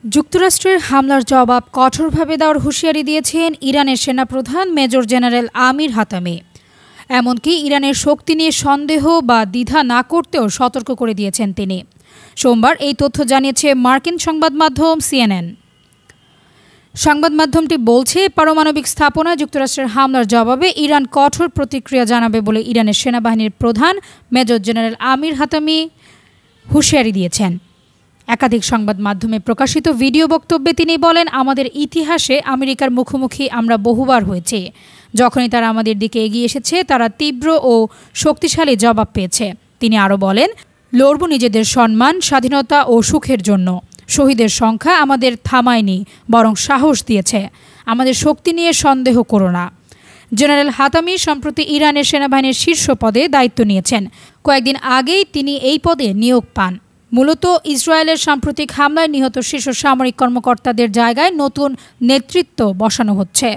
যুক্তরাষ্ট্রের হামলার জবাব কঠোরভাবে দেওয়ার হুঁশিয়ারি দিয়েছেন ইরানের সেনাপ্রধান মেজর জেনারেল আমির হাতামি। এমনকি ইরানের শক্তি নিয়ে সন্দেহ বা দ্বিধা না করতেও সতর্ক করে দিয়েছেন তিনি। সোমবার এই তথ্য জানিয়েছে মার্কিন সংবাদ মাধ্যম সিএনএন। সংবাদ মাধ্যমটি বলছে, পারমাণবিক স্থাপনায় যুক্তরাষ্ট্রের হামলার জবাবে ইরান কঠোর প্রতিক্রিয়া জানাবে বলে ইরানের সেনাবাহিনীর প্রধান মেজর জেনারেল আমির হাতামি হুঁশিয়ারি দিয়েছেন। একাধিক সংবাদ মাধ্যমে প্রকাশিত ভিডিও বক্তব্যে তিনি বলেন, আমাদের ইতিহাসে আমেরিকার মুখোমুখি আমরা বহুবার হয়েছি। যখনই তারা আমাদের দিকে এগিয়ে এসেছে, তারা তীব্র ও শক্তিশালী জবাব পেয়েছে। তিনি আরও বলেন, লড়ব নিজেদের সম্মান, স্বাধীনতা ও সুখের জন্য। শহীদের সংখ্যা আমাদের থামায়নি, বরং সাহস দিয়েছে। আমাদের শক্তি নিয়ে সন্দেহ করো না। জেনারেল হাতামি সম্প্রতি ইরানের সেনাবাহিনীর শীর্ষ পদে দায়িত্ব নিয়েছেন। কয়েকদিন আগেই তিনি এই পদে নিয়োগ পান। মূলত ইসরায়েলের সাম্প্রতিক হামলায় নিহত শীর্ষ সামরিক কর্মকর্তাদের জায়গায় নতুন নেতৃত্ব বসানো হচ্ছে।